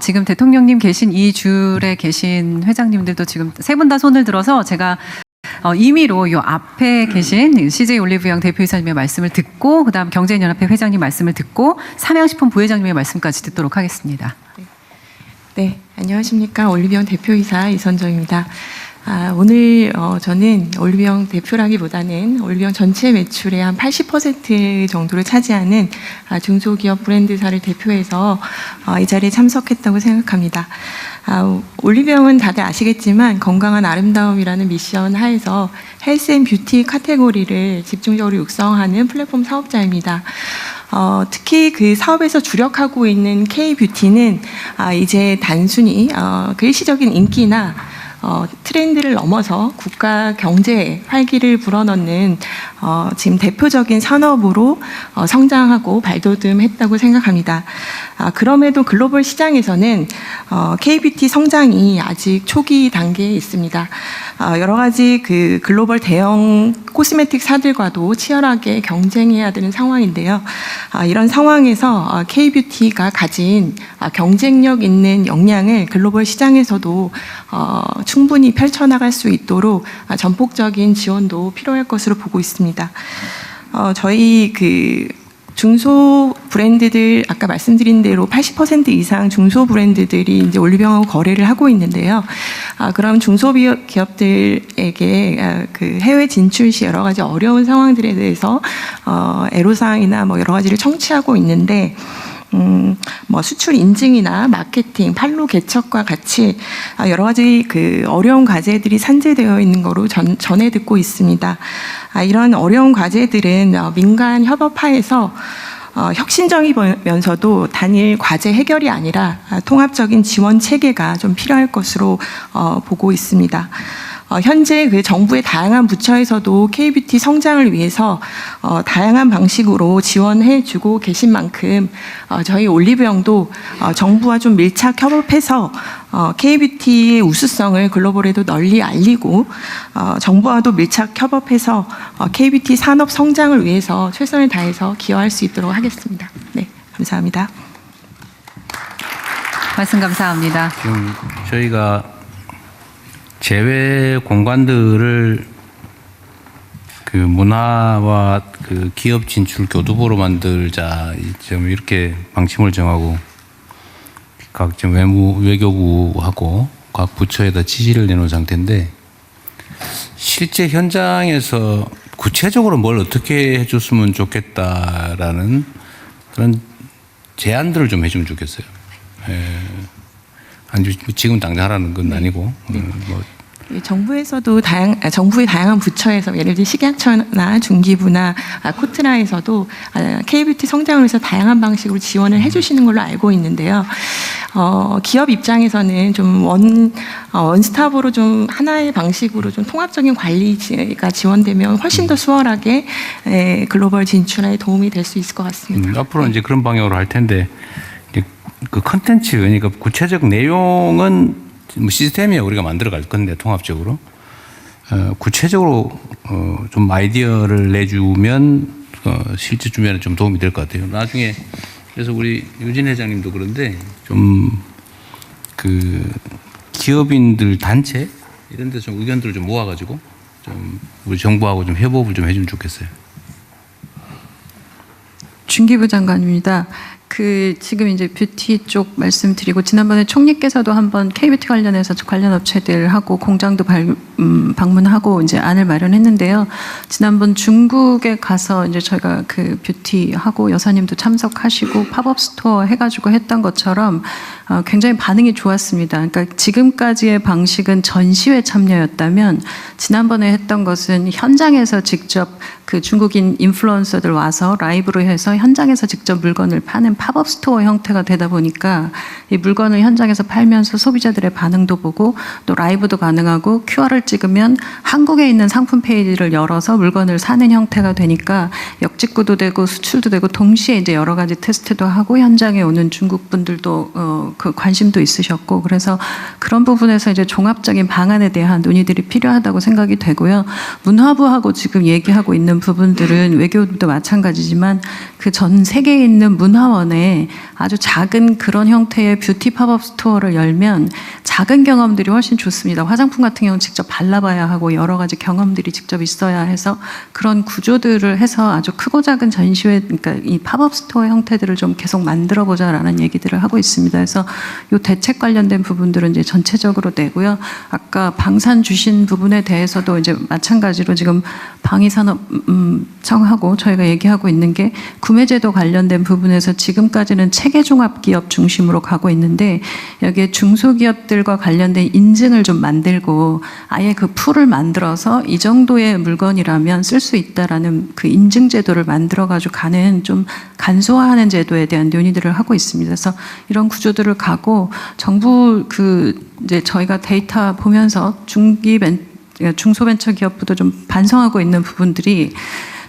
지금 대통령님 계신 이 줄에 계신 회장님들도 지금 세 분 다 손을 들어서 제가 임의로 요 앞에 계신 CJ 올리브영 대표이사님의 말씀을 듣고 그다음 경제연합회 회장님 말씀을 듣고 삼양식품 부회장님의 말씀까지 듣도록 하겠습니다. 네, 안녕하십니까. 올리브영 대표이사 이선정입니다. 오늘 저는 올리브영 대표라기보다는 올리브영 전체 매출의 한 80% 정도를 차지하는 중소기업 브랜드사를 대표해서 이 자리에 참석했다고 생각합니다. 올리브영은 다들 아시겠지만 건강한 아름다움이라는 미션 하에서 헬스 앤 뷰티 카테고리를 집중적으로 육성하는 플랫폼 사업자입니다. 특히 그 사업에서 주력하고 있는 K-뷰티는 이제 단순히 그 일시적인 인기나 트렌드를 넘어서 국가 경제에 활기를 불어넣는 지금 대표적인 산업으로 성장하고 발돋움했다고 생각합니다. 그럼에도 글로벌 시장에서는 K-뷰티 성장이 아직 초기 단계에 있습니다. 여러 가지 그 글로벌 대형 코스메틱사들과도 치열하게 경쟁해야 되는 상황인데요. 이런 상황에서 K-뷰티가 가진 경쟁력 있는 역량을 글로벌 시장에서도 충분히 펼쳐나갈 수 있도록 전폭적인 지원도 필요할 것으로 보고 있습니다. 저희 그 중소 브랜드들 아까 말씀드린 대로 80% 이상 중소 브랜드들이 이제 올리브영하고 거래를 하고 있는데요. 그럼 중소기업들에게 그 해외 진출 시 여러 가지 어려운 상황들에 대해서 애로사항이나 뭐 여러 가지를 청취하고 있는데. 뭐 수출 인증이나 마케팅, 판로 개척과 같이 여러 가지 그 어려운 과제들이 산재되어 있는 거로 전해 듣고 있습니다. 이런 어려운 과제들은 민간 협업하에서 혁신적이면서도 단일 과제 해결이 아니라 통합적인 지원 체계가 좀 필요할 것으로 보고 있습니다. 현재 그 정부의 다양한 부처에서도 K-뷰티 성장을 위해서 다양한 방식으로 지원해주고 계신 만큼 저희 올리브영도 정부와 좀 밀착 협업해서 K-뷰티의 우수성을 글로벌에도 널리 알리고 정부와도 밀착 협업해서 K-뷰티 산업 성장을 위해서 최선을 다해서 기여할 수 있도록 하겠습니다. 네, 감사합니다. 말씀 감사합니다. 지금 저희가 제외 공간들을 그 문화와 그 기업 진출 교두보로 만들자 좀 이렇게 방침을 정하고 각 지금 외교부하고 각 부처에다 지시를 내놓은 상태인데 실제 현장에서 구체적으로 뭘 어떻게 해줬으면 좋겠다라는 그런 제안들을 좀 해주면 좋겠어요. 아니 지금 당장 하라는 건 아니고 뭐. 정부에서도 정부의 다양한 부처에서 예를 들어 식약처나 중기부나 코트라에서도 K-뷰티 성장을 위해서 다양한 방식으로 지원을 해주시는 걸로 알고 있는데요. 기업 입장에서는 좀 원스톱으로 좀 하나의 방식으로 좀 통합적인 관리가 지원되면 훨씬 더 수월하게 글로벌 진출에 도움이 될 수 있을 것 같습니다. 앞으로 이제 그런 방향으로 할 텐데 그 컨텐츠 그러니까 구체적 내용은 뭐 시스템이야 우리가 만들어 갈 건데 통합적으로 구체적으로 좀 아이디어를 내주면 실제 주변에 좀 도움이 될 것 같아요. 나중에 그래서 우리 유진 회장님도 그런데 좀 그 기업인들 단체 이런 데 좀 의견들을 좀 모아가지고 좀 우리 정부하고 좀 협업을 좀 해주면 좋겠어요. 중기부 장관입니다. 지금 이제 뷰티 쪽 말씀드리고 지난번에 총리께서도 한번 K-뷰티 관련해서 관련 업체들하고 공장도 방문하고 이제 안을 마련했는데요. 지난번 중국에 가서 이제 저희가 그 뷰티하고 여사님도 참석하시고 팝업 스토어 해가지고 했던 것처럼 굉장히 반응이 좋았습니다. 그러니까 지금까지의 방식은 전시회 참여였다면 지난번에 했던 것은 현장에서 직접 그 중국인 인플루언서들 와서 라이브로 해서 현장에서 직접 물건을 파는 팝업 스토어 형태가 되다 보니까 이 물건을 현장에서 팔면서 소비자들의 반응도 보고 또 라이브도 가능하고 QR을 찍으면 한국에 있는 상품 페이지를 열어서 물건을 사는 형태가 되니까 역직구도 되고 수출도 되고 동시에 이제 여러 가지 테스트도 하고 현장에 오는 중국 분들도 그 관심도 있으셨고 그래서 그런 부분에서 이제 종합적인 방안에 대한 논의들이 필요하다고 생각이 되고요. 문화부하고 지금 얘기하고 있는 부분들은 외교도 마찬가지지만 그 전 세계에 있는 문화원 전에 아주 작은 그런 형태의 뷰티 팝업 스토어를 열면 작은 경험들이 훨씬 좋습니다. 화장품 같은 경우는 직접 발라봐야 하고 여러 가지 경험들이 직접 있어야 해서 그런 구조들을 해서 아주 크고 작은 전시회, 그러니까 이 팝업 스토어 형태들을 좀 계속 만들어 보자라는 얘기들을 하고 있습니다. 그래서 이 대책 관련된 부분들은 이제 전체적으로 내고요. 아까 방산 주신 부분에 대해서도 이제 마찬가지로 지금 방위산업청하고 저희가 얘기하고 있는 게 구매제도 관련된 부분에서 지금까지는 체계종합기업 중심으로 가고 있는데 여기에 중소기업들과 관련된 인증을 좀 만들고 아예 그 풀을 만들어서 이 정도의 물건이라면 쓸 수 있다라는 그 인증제도를 만들어가지고 가는 좀 간소화하는 제도에 대한 논의들을 하고 있습니다. 그래서 이런 구조들을 가고 정부 이제 저희가 데이터 보면서 중소벤처기업부도 좀 반성하고 있는 부분들이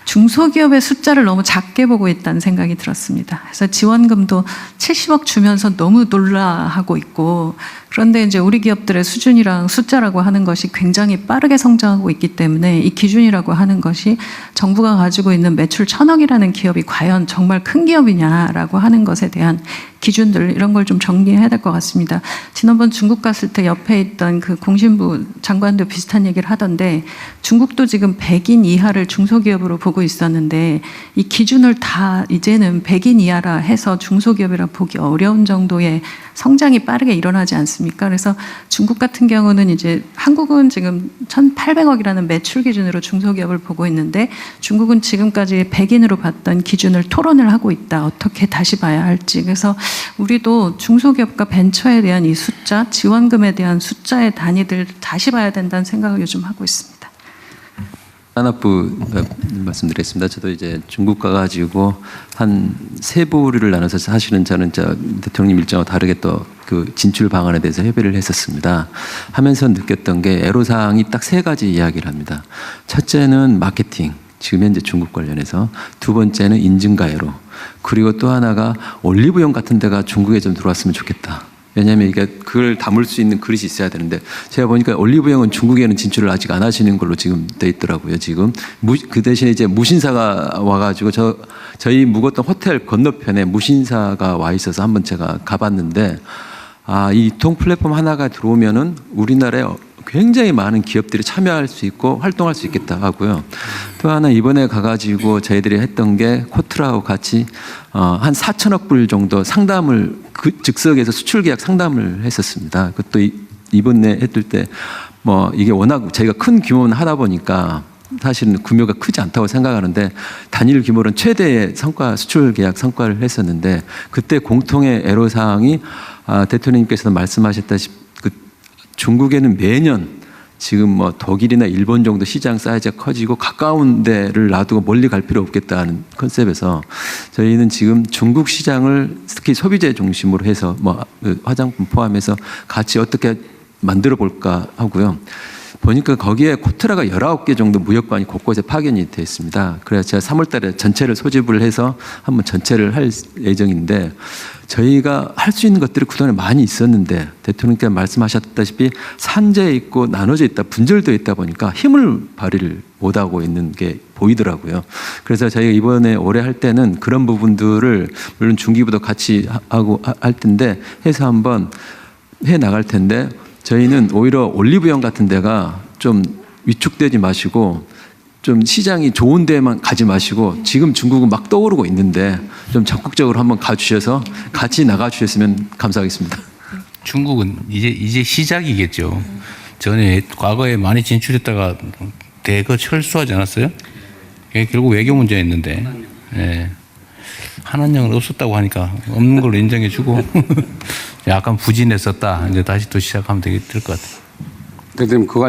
중소기업의 숫자를 너무 작게 보고 있다는 생각이 들었습니다. 그래서 지원금도 70억 주면서 너무 놀라하고 있고 그런데 이제 우리 기업들의 수준이랑 숫자라고 하는 것이 굉장히 빠르게 성장하고 있기 때문에 이 기준이라고 하는 것이 정부가 가지고 있는 매출 1,000억이라는 기업이 과연 정말 큰 기업이냐라고 하는 것에 대한 기준들 이런 걸 좀 정리해야 될 것 같습니다. 지난번 중국 갔을 때 옆에 있던 그 공신부 장관도 비슷한 얘기를 하던데 중국도 지금 100인 이하를 중소기업으로 보고 있었는데 이 기준을 다 이제는 100인 이하라 해서 중소기업이라 보기 어려운 정도의 성장이 빠르게 일어나지 않습니까? 그래서 중국 같은 경우는 이제 한국은 지금 1,800억이라는 매출 기준으로 중소기업을 보고 있는데 중국은 지금까지 100인으로 봤던 기준을 토론을 하고 있다. 어떻게 다시 봐야 할지. 그래서 우리도 중소기업과 벤처에 대한 이 숫자, 지원금에 대한 숫자의 단위들 다시 봐야 된다는 생각을 요즘 하고 있습니다. 산업부 말씀드리겠습니다. 저도 이제 중국 가가지고 한 세 부류를 나눠서 사실은 저는 대통령 일정과 다르게 또 그 진출 방안에 대해서 협의를 했었습니다. 하면서 느꼈던 게 애로사항이 딱 세 가지 이야기를 합니다. 첫째는 마케팅, 지금 현재 중국 관련해서. 두 번째는 인증가해로. 그리고 또 하나가 올리브영 같은 데가 중국에 좀 들어왔으면 좋겠다. 왜냐하면 이게 그걸 담을 수 있는 그릇이 있어야 되는데 제가 보니까 올리브영은 중국에는 진출을 아직 안 하시는 걸로 지금 돼 있더라고요. 지금 그 대신에 이제 무신사가 와가지고 저희 묵었던 호텔 건너편에 무신사가 와 있어서 한번 제가 가봤는데 이 유통 플랫폼 하나가 들어오면은 우리나라에 굉장히 많은 기업들이 참여할 수 있고 활동할 수 있겠다 하고요. 또 하나 이번에 가가지고 저희들이 했던 게 코트라하고 같이 한 4천억 불 정도 상담을 즉석에서 수출 계약 상담을 했었습니다. 그것도 이번에 했을 때 이게 워낙 저희가 큰 규모는 하다 보니까 사실은 규모가 크지 않다고 생각하는데 단일 규모는 최대의 수출 계약 성과를 했었는데 그때 공통의 애로사항이 대통령님께서도 말씀하셨다시피 중국에는 매년 지금 독일이나 일본 정도 시장 사이즈가 커지고 가까운 데를 놔두고 멀리 갈 필요 없겠다는 컨셉에서 저희는 지금 중국 시장을 특히 소비재 중심으로 해서 화장품 포함해서 같이 어떻게 만들어 볼까 하고요. 보니까 거기에 코트라가 19개 정도 무역관이 곳곳에 파견이 되어 있습니다. 그래서 제가 3월 달에 전체를 소집을 해서 한번 전체를 할 예정인데 저희가 할 수 있는 것들이 그동안에 많이 있었는데 대통령께서 말씀하셨다시피 산재해 있고 나눠져 있다, 분절되어 있다 보니까 힘을 발휘를 못하고 있는 게 보이더라고요. 그래서 저희가 이번에 올해 할 때는 그런 부분들을 물론 중기부도 같이 하고 할 텐데 해서 한번 해 나갈 텐데 저희는 오히려 올리브영 같은 데가 좀 위축되지 마시고 좀 시장이 좋은 데만 가지 마시고 지금 중국은 막 떠오르고 있는데 좀 적극적으로 한번 가주셔서 같이 나가주셨으면 감사하겠습니다. 중국은 이제 시작이겠죠. 전에 과거에 많이 진출했다가 대거 철수하지 않았어요? 그게 결국 외교 문제였는데 한한령은 없었다고 하니까 없는 걸로 인정해주고 약간 부진했었다. 이제 다시 또 시작하면 될 것 같아요. 그럼 그거